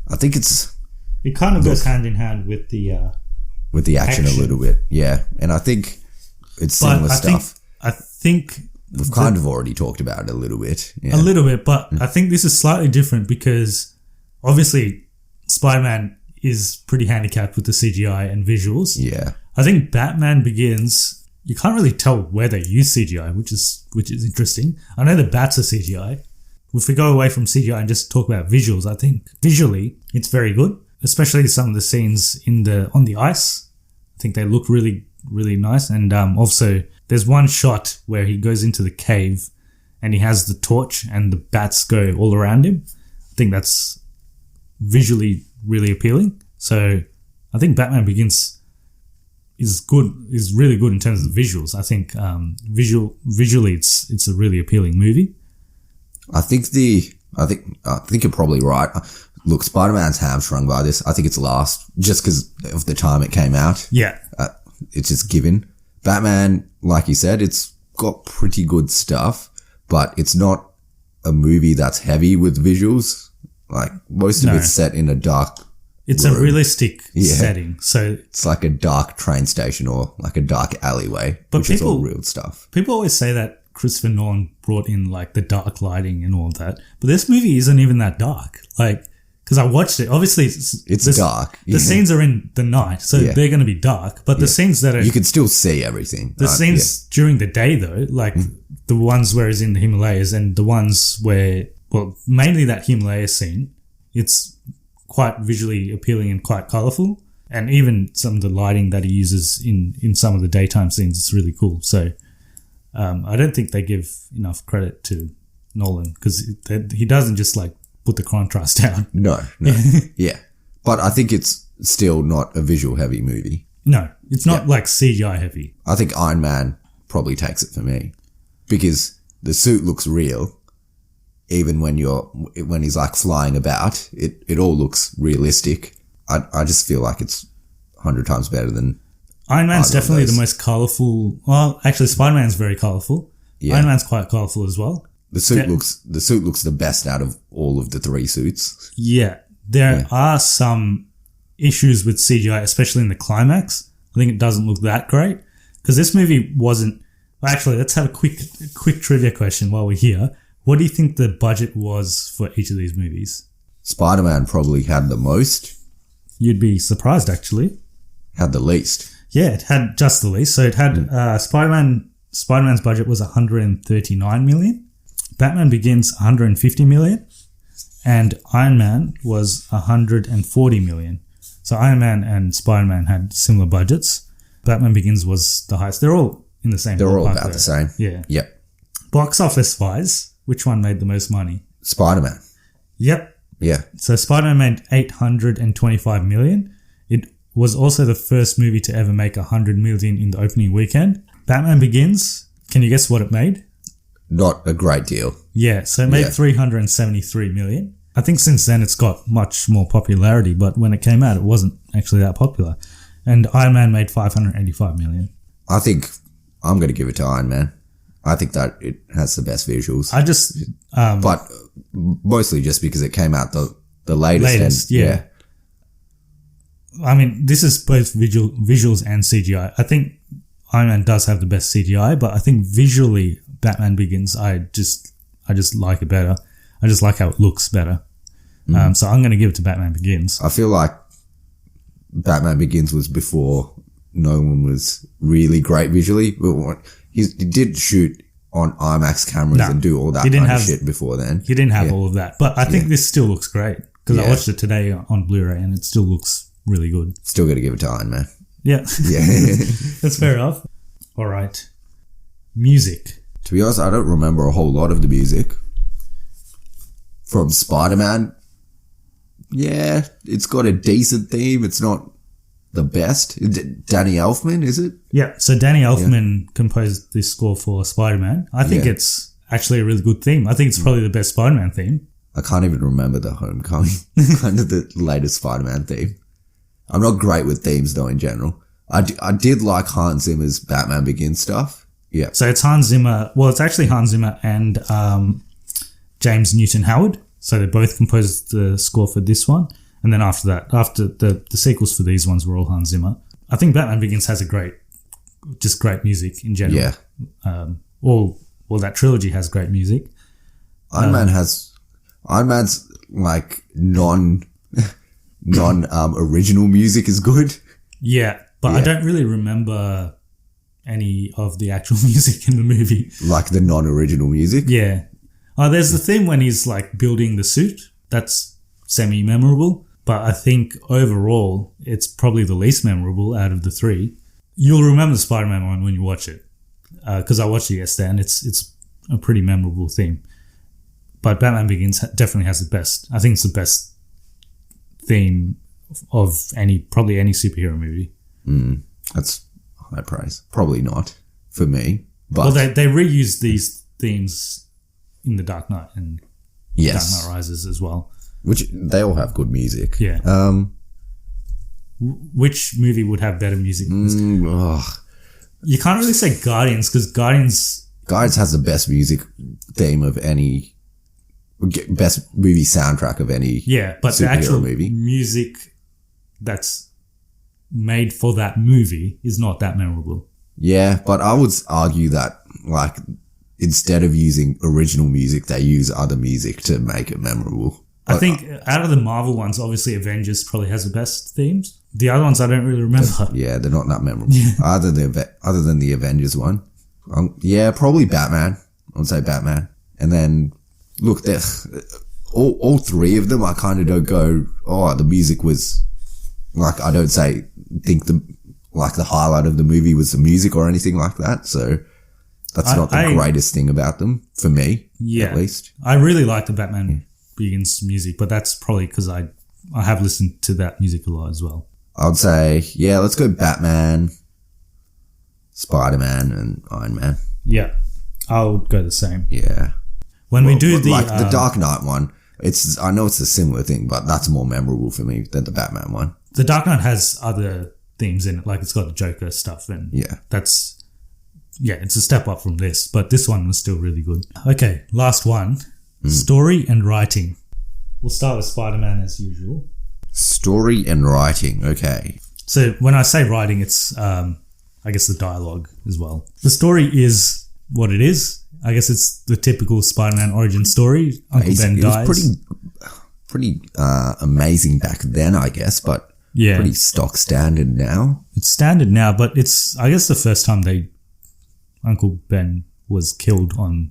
C: I think it's...
B: It kind of goes hand in hand with the
C: with the action a little bit. Yeah. And I think it's similar stuff.
B: I think
C: we've kind of already talked about it a little bit. Yeah.
B: A little bit, but I think this is slightly different because obviously Spider-Man is pretty handicapped with the CGI and visuals.
C: Yeah.
B: I think Batman Begins, you can't really tell where they use CGI, which is interesting. I know the bats are CGI. If we go away from CGI and just talk about visuals, I think visually it's very good, especially some of the scenes on the ice. I think they look really, really nice. And also there's one shot where he goes into the cave and he has the torch and the bats go all around him. I think that's visually really appealing. So I think Batman Begins is really good in terms of the visuals. I think visually it's a really appealing movie.
C: I think you're probably right. Look, Spider-Man's hamstrung by this. I think it's last just because of the time it came out.
B: Yeah.
C: It's just given. Batman, like you said, it's got pretty good stuff, but it's not a movie that's heavy with visuals. Like most of it's set in a dark
B: It's room. A realistic setting. So
C: it's like a dark train station or like a dark alleyway, which is all real stuff.
B: People always say that Christopher Nolan brought in like the dark lighting and all of that, but this movie isn't even that dark. Like, because I watched it, obviously
C: it's dark.
B: The scenes are in the night, so they're going to be dark. But the scenes that are
C: you can still see everything.
B: The scenes during the day, though, like the ones where he's in the Himalayas and the ones where, well, mainly that Himalayas scene, it's quite visually appealing and quite colourful. And even some of the lighting that he uses in some of the daytime scenes, it's really cool. So I don't think they give enough credit to Nolan because he doesn't just like put the contrast down.
C: No. Yeah. But I think it's still not a visual heavy movie.
B: No, it's not like CGI heavy.
C: I think Iron Man probably takes it for me because the suit looks real. Even when he's like flying about, it all looks realistic. I just feel like it's 100 times better than
B: Iron Man's definitely the most colourful. Well, actually, Spider-Man's very colourful. Yeah. Iron Man's quite colourful as well.
C: The suit looks the best out of all of the three suits.
B: Yeah, there are some issues with CGI, especially in the climax. I think it doesn't look that great because this movie wasn't. Well, actually, let's have a quick trivia question while we're here. What do you think the budget was for each of these movies?
C: Spider-Man probably had the most.
B: You'd be surprised, actually.
C: Had the least.
B: Yeah, it had just the least. So it had Spider-Man's budget was 139 million. Batman Begins 150 million. And Iron Man was 140 million. So Iron Man and Spider-Man had similar budgets. Batman Begins was the highest. They're all in the same.
C: They're all about the same.
B: Yeah.
C: Yep.
B: Box office wise, which one made the most money?
C: Spider-Man.
B: Yep.
C: Yeah.
B: So Spider-Man made 825 million. It was also the first movie to ever make 100 million in the opening weekend. Batman Begins, can you guess what it made?
C: Not a great deal.
B: Yeah, so it made 373 million. I think since then it's got much more popularity, but when it came out, it wasn't actually that popular. And Iron Man made 585 million.
C: I think I'm going to give it to Iron Man. I think that it has the best visuals. But mostly just because it came out the latest.
B: Yeah. I mean, this is both visuals and CGI. I think Iron Man does have the best CGI, but I think visually Batman Begins, I just like it better. I just like how it looks better. So I'm going to give it to Batman Begins.
C: I feel like Batman Begins was before Nolan was really great visually. He did shoot on IMAX cameras and do all that kind of shit before then.
B: He didn't have all of that. But I think this still looks great because I watched it today on Blu-ray and it still looks really good.
C: Still got to give it to Iron Man.
B: Yeah. Yeah. That's fair enough. All right. Music.
C: To be honest, I don't remember a whole lot of the music. From Spider-Man, yeah, it's got a decent theme. It's not the best. Danny Elfman, is it?
B: Yeah, so Danny Elfman composed this score for Spider-Man. I think it's actually a really good theme. I think it's probably the best Spider-Man theme.
C: I can't even remember the Homecoming, kind of the latest Spider-Man theme. I'm not great with themes though in general. I did like Hans Zimmer's Batman Begins stuff. Yeah.
B: So it's Hans Zimmer. Well, it's actually Hans Zimmer and James Newton Howard. So they both composed the score for this one. And then after that, after the sequels for these ones were all Hans Zimmer. I think Batman Begins has great music in general.
C: Yeah.
B: All that trilogy has great music.
C: Iron Man's like original music is good.
B: Yeah, but I don't really remember any of the actual music in the movie.
C: Like the non-original music?
B: Yeah. There's the theme when he's like building the suit. That's semi-memorable. But I think overall, it's probably the least memorable out of the three. You'll remember the Spider-Man one when you watch it. Because I watched it yesterday and it's a pretty memorable theme. But Batman Begins definitely has the best. I think it's the best theme of probably any superhero movie.
C: That's high praise. Probably not for me. But
B: well, they reused these themes in The Dark Knight and Dark Knight Rises as well.
C: Which they all have good music.
B: Yeah. Which movie would have better music? You can't really say Guardians because Guardians
C: has the best music theme of any best movie soundtrack of any
B: but the actual
C: movie.
B: Music that's made for that movie is not that memorable.
C: Yeah, but I would argue that like instead of using original music, they use other music to make it memorable.
B: I think out of the Marvel ones, obviously Avengers probably has the best themes. The other ones I don't really remember.
C: Yeah, they're not that memorable. other than the Avengers one. Probably Batman. I would say Batman. And then, look, all three of them, I kind of don't go, the music was, like, I don't think the highlight of the movie was the music or anything like that. So that's not the greatest thing about them, for me, at least.
B: I really like the Batman Begins music, but that's probably because I have listened to that music a lot as well.
C: I would say, let's go Batman, Spider-Man, and Iron Man.
B: Yeah, I would go the same.
C: Yeah.
B: We do
C: the Dark Knight one, I know it's a similar thing, but that's more memorable for me than the Batman one.
B: The Dark Knight has other themes in it, like it's got the Joker stuff, and it's a step up from this, but this one was still really good. Okay, last one. Story and writing. We'll start with Spider-Man as usual.
C: Story and writing, okay.
B: So when I say writing, it's I guess the dialogue as well. The story is what it is. I guess it's the typical Spider-Man origin story. Uncle Ben dies.
C: It was pretty amazing back then, I guess, but pretty stock standard now.
B: It's standard now, but it's I guess the first time Uncle Ben was killed on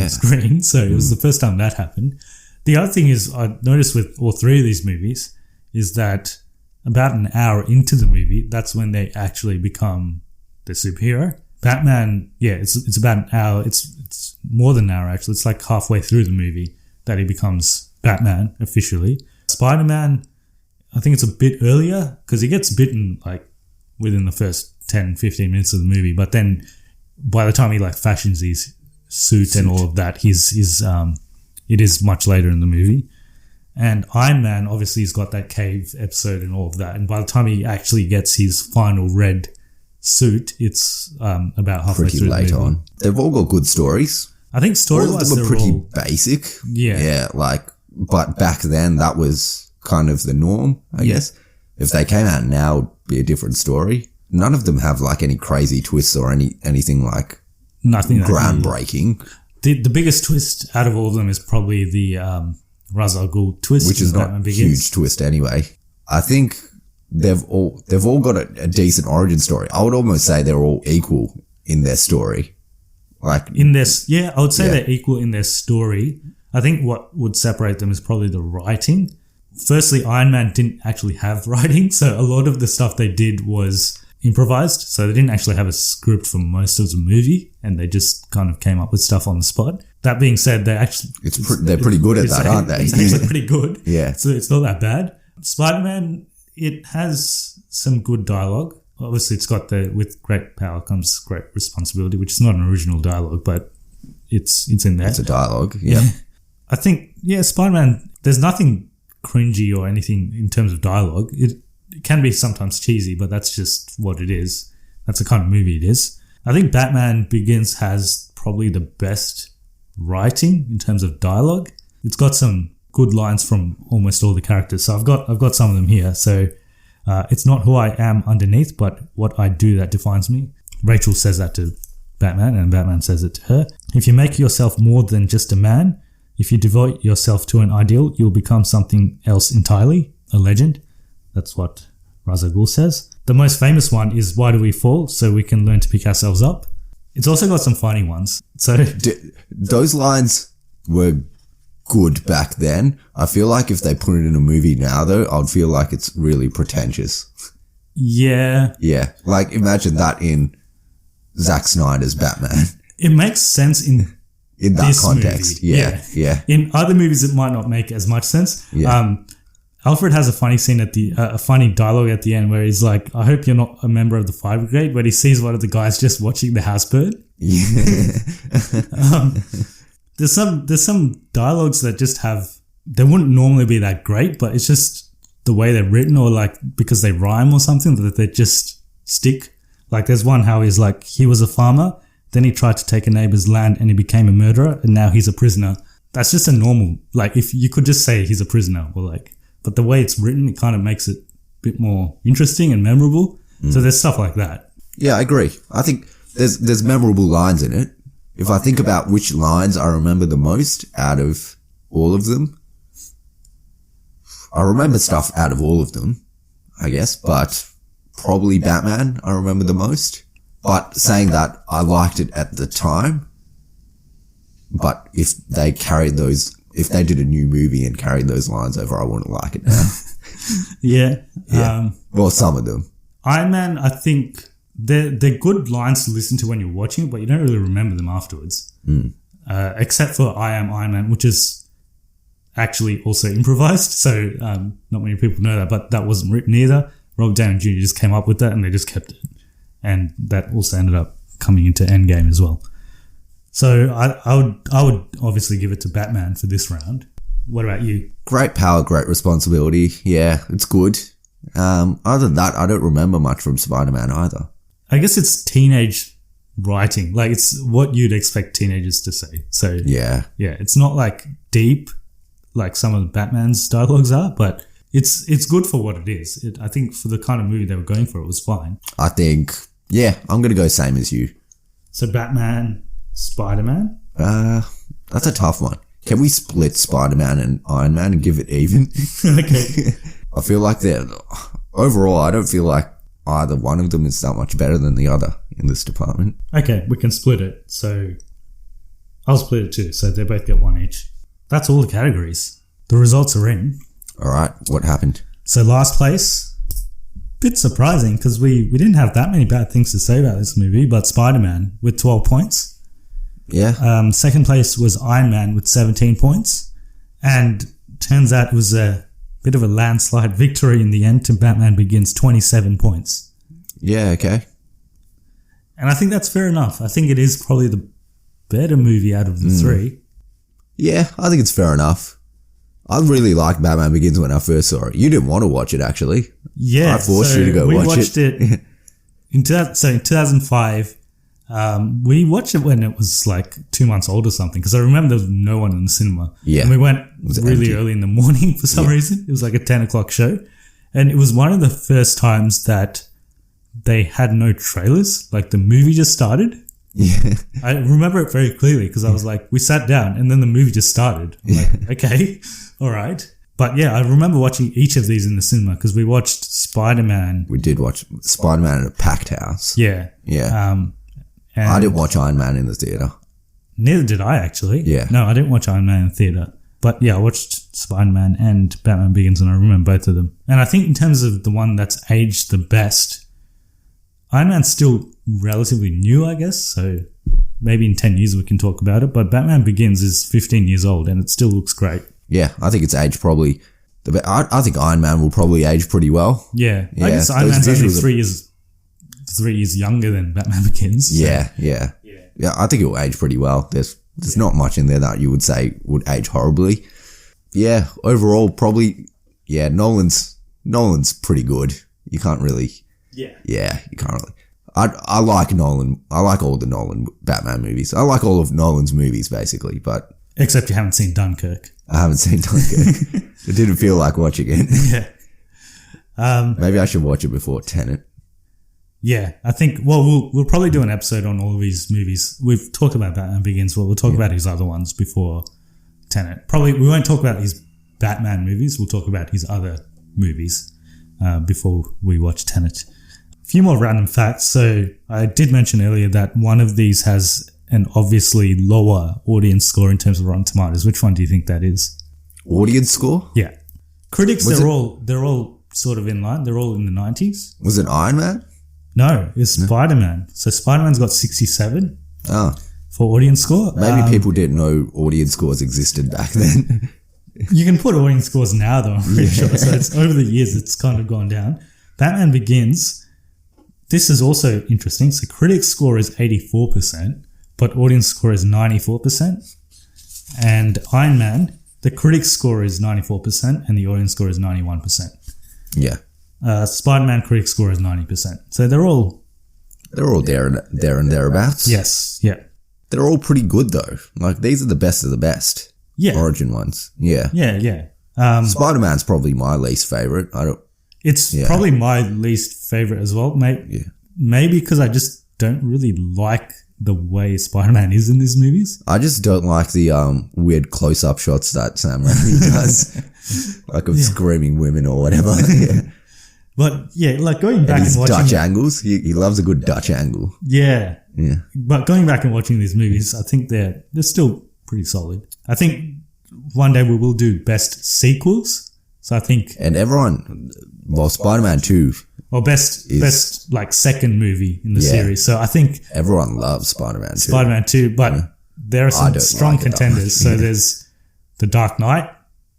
B: screen. So it was the first time that happened. The other thing is I noticed with all three of these movies is that about an hour into the movie, that's when they actually become the superhero. Batman, it's about an hour. It's more than an hour actually. It's like halfway through the movie that he becomes Batman officially. Spider-Man, I think it's a bit earlier because he gets bitten like within the first 10, 15 minutes of the movie. But then by the time he like fashions his suit and all of that, it is much later in the movie. And Iron Man, obviously, he's got that cave episode and all of that. And by the time he actually gets his final red suit, it's about halfway through
C: late
B: the movie.
C: on. They've all got good stories.
B: I think story-wise,
C: they're pretty basic. Yeah, but back then that was kind of the norm, I guess. If they came out now, it'd be a different story. None of them have like any crazy twists or anything like
B: nothing
C: groundbreaking.
B: The biggest twist out of all of them is probably the Ra's al Ghul twist,
C: which is not a huge twist anyway. I think they've all got a decent origin story. I would almost say they're all equal in their story. Like
B: in this, I would say they're equal in their story. I think what would separate them is probably the writing. Firstly, Iron Man didn't actually have writing, so a lot of the stuff they did was improvised. So they didn't actually have a script for most of the movie, and they just kind of came up with stuff on the spot. That being said, they're
C: pretty good at that, aren't they?
B: It's actually pretty good.
C: Yeah.
B: So it's not that bad. Spider-Man, it has some good dialogue. Obviously, it's got with great power comes great responsibility, which is not an original dialogue, but it's in there.
C: It's a dialogue, yeah.
B: I think, Spider-Man, there's nothing cringy or anything in terms of dialogue. It can be sometimes cheesy, but that's just what it is. That's the kind of movie it is. I think Batman Begins has probably the best writing in terms of dialogue. It's got some good lines from almost all the characters. So I've got some of them here. So It's not who I am underneath, but what I do that defines me. Rachel says that to Batman, and Batman says it to her. If you make yourself more than just a man, if you devote yourself to an ideal, you'll become something else entirely, a legend. That's what Ra's al Ghul says. The most famous one is why do we fall? So we can learn to pick ourselves up. It's also got some funny ones. So
C: those lines were good back then. I feel like if they put it in a movie now, though, I'd feel like it's really pretentious.
B: Yeah.
C: Yeah. Like, imagine that in Zack Snyder's Batman.
B: It makes sense in
C: that
B: this
C: context.
B: Movie.
C: Yeah.
B: In other movies, it might not make as much sense.
C: Yeah.
B: Alfred has a funny scene at a funny dialogue at the end where he's like, I hope you're not a member of the fire brigade, when he sees one of the guys just watching the house burn.
C: Yeah.
B: There's some dialogues that just they wouldn't normally be that great, but it's just the way they're written, or like because they rhyme or something, that they just stick. Like there's one how he's like, he was a farmer, then he tried to take a neighbor's land and he became a murderer, and now he's a prisoner. That's just a normal, like if you could just say he's a prisoner, or like, but the way it's written, it kind of makes it a bit more interesting and memorable. So there's stuff like that.
C: Yeah, I agree. I think there's memorable lines in it. If I think about which lines I remember the most out of all of them, I remember stuff out of all of them, I guess, but probably Batman I remember the most. But saying that, I liked it at the time. But if they did a new movie and carried those lines over, I wouldn't like it now.
B: Yeah.
C: Well, some of them.
B: Iron Man, I think they're good lines to listen to when you're watching it, but you don't really remember them afterwards. Except for I Am Iron Man, which is actually also improvised. So not many people know that, but that wasn't written either. Robert Downey Jr. just came up with that and they just kept it. And that also ended up coming into Endgame as well. So I would obviously give it to Batman for this round. What about you?
C: Great power, great responsibility. Yeah, it's good. Other than that, I don't remember much from Spider-Man either.
B: I guess it's teenage writing. Like it's what you'd expect teenagers to say. So
C: yeah,
B: it's not like deep like some of Batman's dialogues are, but it's good for what it is. I think for the kind of movie they were going for, it was fine.
C: I think, yeah, I'm going to go same as you.
B: So Batman, Spider-Man?
C: That's a tough one. Can we split Spider-Man and Iron Man and give it even?
B: Okay.
C: I feel like overall, I don't feel like either one of them is that much better than the other in this department.
B: Okay, we can split it. So I'll split it too. So they both get one each. That's all the categories. The results are in.
C: All right, what happened?
B: So last place, bit surprising because we didn't have that many bad things to say about this movie, but Spider-Man with 12 points.
C: Yeah.
B: Second place was Iron Man with 17 points. And turns out it was a bit of a landslide victory in the end to Batman Begins, 27 points.
C: Yeah, okay.
B: And I think that's fair enough. I think it is probably the better movie out of the three.
C: Yeah, I think it's fair enough. I really liked Batman Begins when I first saw it. You didn't want to watch it, actually.
B: Yeah.
C: I forced you to go watch it.
B: We watched it in 2005. We watched it when it was like 2 months old or something, because I remember there was no one in the cinema.
C: Yeah.
B: And we went really
C: empty.
B: early in the morning for some reason. It was like a 10 o'clock show. And it was one of the first times that they had no trailers. Like the movie just started.
C: Yeah.
B: I remember it very clearly because I was like, we sat down and then the movie just started. I'm like, okay, all right. But yeah, I remember watching each of these in the cinema because we watched Spider-Man.
C: We did watch Spider-Man in a packed house.
B: Yeah.
C: Yeah.
B: And
C: I didn't watch Iron Man in the theatre.
B: Neither did I, actually.
C: Yeah.
B: No, I didn't watch Iron Man in the theatre. But yeah, I watched Spider-Man and Batman Begins and I remember both of them. And I think in terms of the one that's aged the best, Iron Man's still relatively new, I guess. So maybe in 10 years we can talk about it. But Batman Begins is 15 years old and it still looks great.
C: Yeah, I think it's aged probably... I think Iron Man will probably age pretty well.
B: Yeah.
C: Yeah,
B: I guess Iron Man's only
C: visuals
B: 3 years younger than Batman Begins. So.
C: Yeah, I think it will age pretty well. There's not much in there that you would say would age horribly. Yeah, overall, probably, Nolan's pretty good. You can't really... Yeah, you can't really... I like Nolan. I like all the Nolan Batman movies. I like all of Nolan's movies, basically, but...
B: Except you haven't seen Dunkirk.
C: I haven't seen Dunkirk. It didn't feel like watching it.
B: Yeah.
C: Maybe I should watch it before Tenet.
B: Yeah, I think, well, we'll probably do an episode on all of these movies. We've talked about Batman Begins, but we'll talk about his other ones before Tenet. Probably, we won't talk about his Batman movies. We'll talk about his other movies before we watch Tenet. A few more random facts. So I did mention earlier that one of these has an obviously lower audience score in terms of Rotten Tomatoes. Which one do you think that is?
C: Audience score?
B: Yeah. Critics, they're all sort of in line. They're all in the 90s.
C: Was it Iron Man?
B: No, it's Spider-Man. So Spider-Man's got 67 for audience score.
C: Maybe people didn't know audience scores existed back then.
B: You can put audience scores now, though, I'm pretty sure. So it's over the years, it's kind of gone down. Batman Begins, this is also interesting. So critics score is 84%, but audience score is 94%. And Iron Man, the critics score is 94% and the audience score is 91%.
C: Yeah.
B: Spider-Man critics score is 90%. So they're all
C: there and thereabouts.
B: Yes, yeah.
C: They're all pretty good though. Like these are the best of the best.
B: Yeah.
C: Origin ones. Yeah.
B: Yeah.
C: Spider-Man's probably my least favorite.
B: It's probably my least favorite as well. Maybe because I just don't really like the way Spider-Man is in these movies.
C: I just don't like the weird close-up shots that Sam Raimi does. Like of screaming women or whatever. Yeah.
B: But yeah, like going back and watching
C: Dutch angles. He loves a good Dutch angle.
B: Yeah.
C: Yeah.
B: But going back and watching these movies, I think they're still pretty solid. I think one day we will do best sequels. So I think
C: and everyone Spider-Man 2
B: or best like second movie in the series. So I think
C: everyone loves Spider-Man 2.
B: Spider-Man 2, but there are some strong contenders. So there's The Dark Knight.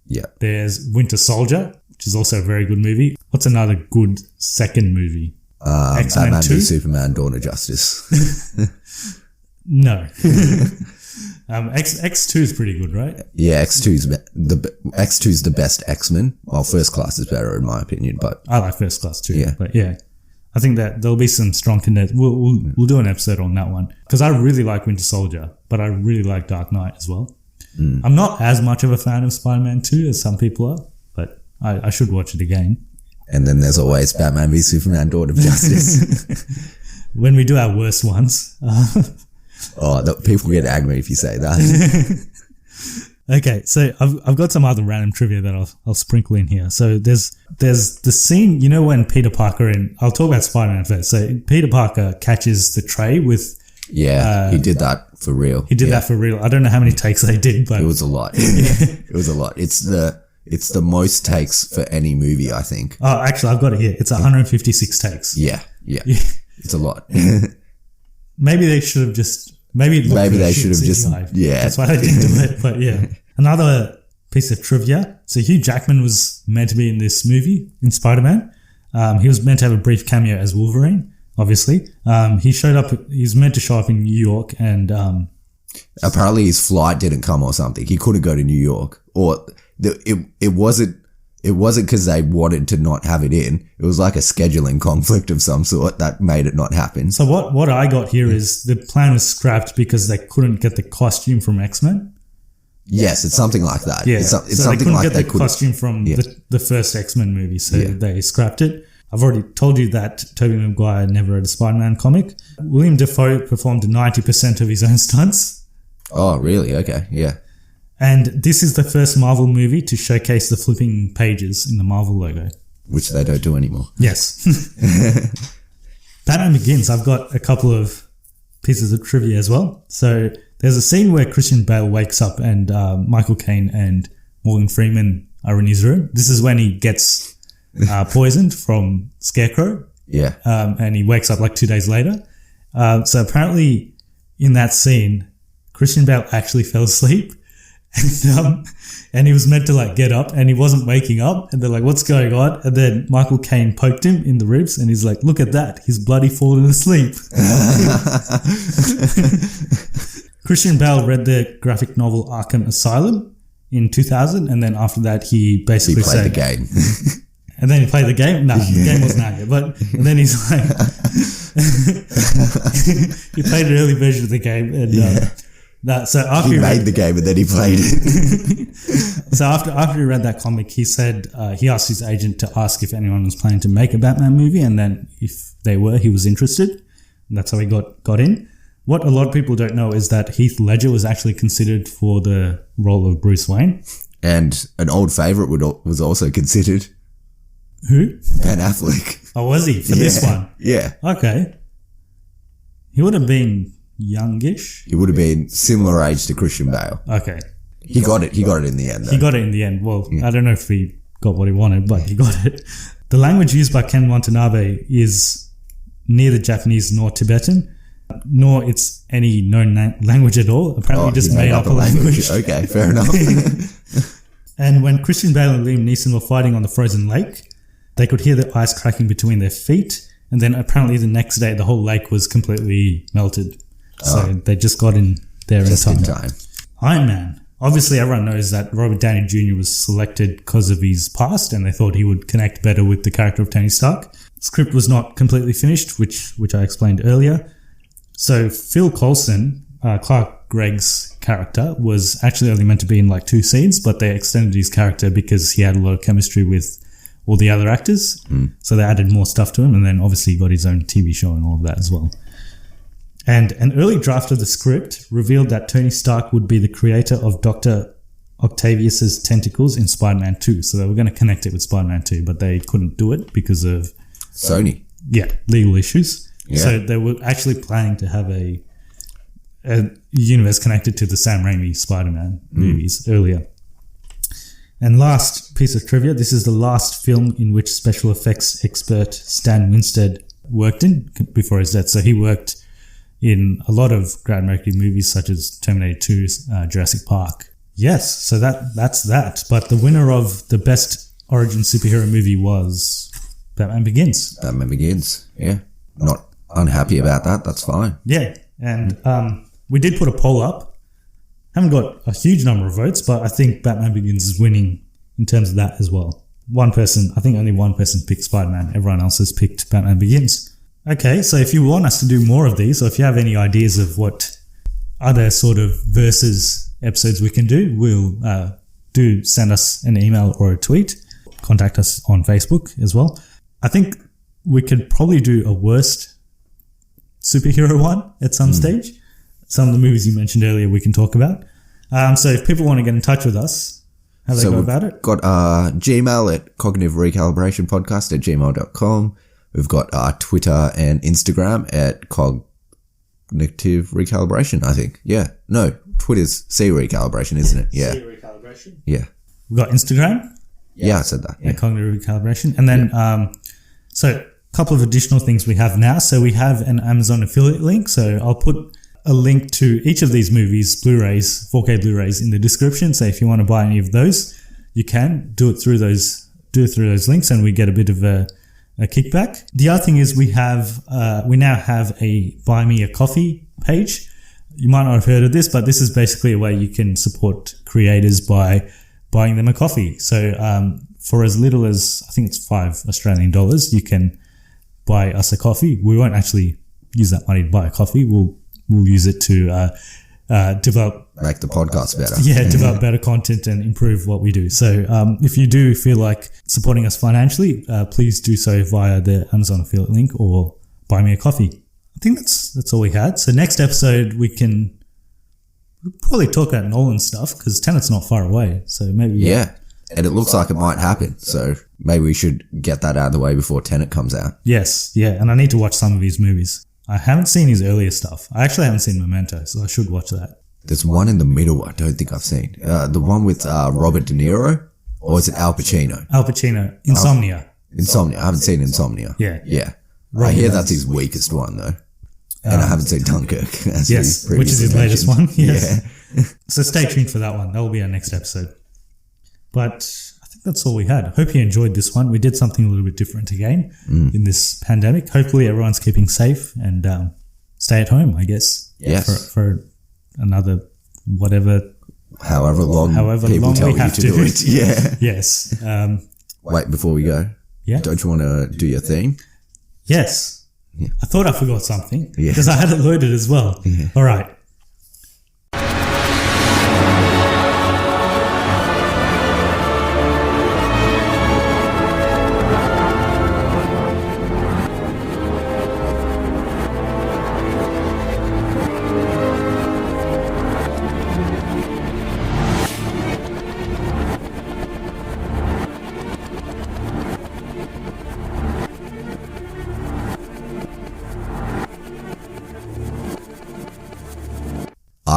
C: Yeah. There's
B: Winter Soldier, which is also a very good movie. What's another good second movie?
C: X-Men Batman 2? V Superman Dawn of Justice.
B: No. X2 is pretty good, right?
C: Yeah, X2's the best X-Men. Well, First Class is better in my opinion, but
B: I like First Class too.
C: Yeah.
B: But yeah, I think that there'll be some strong contenders. We'll do an episode on that one because I really like Winter Soldier, but I really like Dark Knight as well. I'm not as much of a fan of Spider-Man 2 as some people are, but I should watch it again.
C: And then there's always Batman v Superman Dawn of Justice.
B: When we do our worst ones.
C: People get angry if you say that.
B: Okay, so I've got some other random trivia that I'll sprinkle in here. So there's the scene, when Peter Parker I'll talk about Spider-Man first. So Peter Parker catches the tray with...
C: Yeah, he did that for real.
B: He did that for real. I don't know how many takes they did, but...
C: It was a lot. It was a lot. It's the most takes for any movie, I think.
B: Oh, actually, I've got it here. It's 156 takes.
C: Yeah. It's a lot.
B: Maybe they should have just... Maybe they should have just...
C: Yeah.
B: That's why they didn't do it, but yeah. Another piece of trivia. So Hugh Jackman was meant to be in this movie, in Spider-Man. He was meant to have a brief cameo as Wolverine, obviously. He was meant to show up in New York and...
C: apparently his flight didn't come or something. He couldn't go to New York. Or it wasn't because they wanted to not have it in. It was like a scheduling conflict of some sort that made it not happen.
B: So what I got here is the plan was scrapped because they couldn't get the costume from X-Men.
C: Yes, it's something like that.
B: Yeah,
C: it's
B: so
C: something
B: they
C: like
B: couldn't get the costume from the first X-Men movie, so they scrapped it. I've already told you that Tobey Maguire never read a Spider-Man comic. William Dafoe performed 90% of his own stunts.
C: Oh, really? Okay, yeah.
B: And this is the first Marvel movie to showcase the flipping pages in the Marvel logo.
C: Which they don't do anymore.
B: Yes. Batman Begins, I've got a couple of pieces of trivia as well. So there's a scene where Christian Bale wakes up and Michael Caine and Morgan Freeman are in his room. This is when he gets poisoned from Scarecrow.
C: Yeah.
B: And he wakes up like 2 days later. So apparently in that scene, Christian Bale actually fell asleep. And he was meant to get up and he wasn't waking up and they're like, what's going on? And then Michael Caine poked him in the ribs and he's like, look at that. He's bloody fallen asleep. Christian Bale read the graphic novel Arkham Asylum in 2000 and then after that he basically
C: played the game.
B: And then he played the game? No, the game wasn't out yet. And then he's like... he played an early version of the game and So after
C: He made the game and then he played it.
B: So after he read that comic, he said he asked his agent to ask if anyone was planning to make a Batman movie, and then if they were, he was interested. And that's how he got in. What a lot of people don't know is that Heath Ledger was actually considered for the role of Bruce Wayne.
C: And an old favourite was also considered.
B: Who?
C: Ben Affleck.
B: Oh, was he? For this one?
C: Yeah.
B: Okay. He would have been youngish.
C: He would have been similar age to Christian Bale.
B: Okay.
C: He got it in the end, though.
B: He got it in the end. Well, I don't know if he got what he wanted, but he got it. The language used by Ken Watanabe is neither Japanese nor Tibetan, nor it's any known language at all. Apparently he just made up a language.
C: Okay, fair enough.
B: And when Christian Bale and Liam Neeson were fighting on the frozen lake, they could hear the ice cracking between their feet. And then apparently the next day, the whole lake was completely melted. So they just got in there in time. Iron Man. Obviously, everyone knows that Robert Downey Jr. was selected because of his past, and they thought he would connect better with the character of Tony Stark. The script was not completely finished, which I explained earlier. So Phil Coulson, Clark Gregg's character, was actually only meant to be in like 2 scenes, but they extended his character because he had a lot of chemistry with all the other actors. So they added more stuff to him, and then obviously he got his own TV show and all of that as well. And an early draft of the script revealed that Tony Stark would be the creator of Dr. Octavius's tentacles in Spider-Man 2. So they were going to connect it with Spider-Man 2, but they couldn't do it because of
C: Sony.
B: Legal issues.
C: Yeah.
B: So they were actually planning to have a universe connected to the Sam Raimi Spider-Man movies earlier. And last piece of trivia, this is the last film in which special effects expert Stan Winstead worked in before his death. So he worked in a lot of groundbreaking movies such as Terminator 2, Jurassic Park. Yes, so that's that. But the winner of the best origin superhero movie was Batman Begins.
C: Batman Begins, yeah. Not unhappy about that, that's fine.
B: Yeah, and we did put a poll up. Haven't got a huge number of votes, but I think Batman Begins is winning in terms of that as well. I think only one person picked Spider-Man. Everyone else has picked Batman Begins. Okay, so if you want us to do more of these, or if you have any ideas of what other sort of versus episodes we can do, do send us an email or a tweet. Contact us on Facebook as well. I think we could probably do a worst superhero one at some stage. Some of the movies you mentioned earlier we can talk about. So if people want to get in touch with us, how do they go about it?
C: Got Gmail at cognitiverecalibrationpodcast@gmail.com. We've got Twitter and Instagram at Cognitive Recalibration, I think. Yeah. No, Twitter's C Recalibration, isn't it? Yeah.
B: C Recalibration.
C: Yeah.
B: We've got Instagram.
C: Yeah, I said that. Yeah.
B: Cognitive Recalibration. And then, so a couple of additional things we have now. So we have an Amazon affiliate link. So I'll put a link to each of these movies, Blu-rays, 4K Blu-rays in the description. So if you want to buy any of those, you can do it through those links, and we get a bit of a kickback. The other thing is we now have a Buy Me a Coffee page. You might not have heard of this, but this is basically a way you can support creators by buying them a coffee. So for as little as, I think it's $5 Australian, you can buy us a coffee. We won't actually use that money to buy a coffee. We'll use it to
C: make the podcast better.
B: Yeah, develop better content and improve what we do. So if you do feel like supporting us financially, please do so via the Amazon affiliate link or buy me a coffee. I think that's all we had. So next episode we'll probably talk about Nolan stuff because Tenet's not far away. So maybe
C: yeah, and it looks like it might happen. So maybe we should get that out of the way before Tenet comes out.
B: Yes, yeah, and I need to watch some of his movies. I haven't seen his earlier stuff. I actually haven't seen Memento, so I should watch that.
C: There's one in the middle I don't think I've seen. The one with Robert De Niro, or is it Al Pacino?
B: Al Pacino. Insomnia.
C: Insomnia. I haven't seen Insomnia.
B: Yeah.
C: Yeah. I hear that's his weakest one, though. And I haven't seen Dunkirk.
B: Yes, which is his latest one. Yes. Yeah. So stay tuned for that one. That will be our next episode. But I think that's all we had. I hope you enjoyed this one. We did something a little bit different again in this pandemic. Hopefully everyone's keeping safe and stay at home, I guess.
C: Yes.
B: For another
C: however long people tell you to do it. Yeah.
B: Yes.
C: Wait, before we go.
B: Yeah.
C: Don't you want to do your theme?
B: Yes. Yeah. I thought I forgot something
C: because
B: I had it loaded as well.
C: Yeah.
B: All right.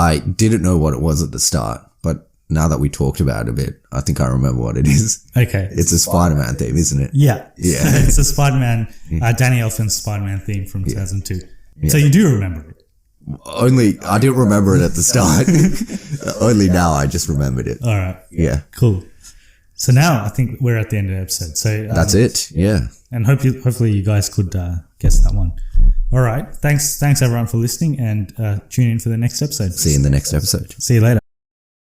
C: I didn't know what it was at the start, but now that we talked about it a bit, I think I remember what it is.
B: Okay.
C: It's a Spider-Man theme, isn't it?
B: Yeah.
C: Yeah.
B: It's a Spider-Man, Danny Elfman's Spider-Man theme from 2002. So you do remember it?
C: I didn't remember it at the start. Only now I just remembered it.
B: All right.
C: Yeah.
B: Cool. So now I think we're at the end of the episode. So
C: that's it. Yeah.
B: And hopefully you guys could guess that one. All right. Thanks everyone for listening, and tune in for the next episode.
C: See you in the next episode.
B: See you later.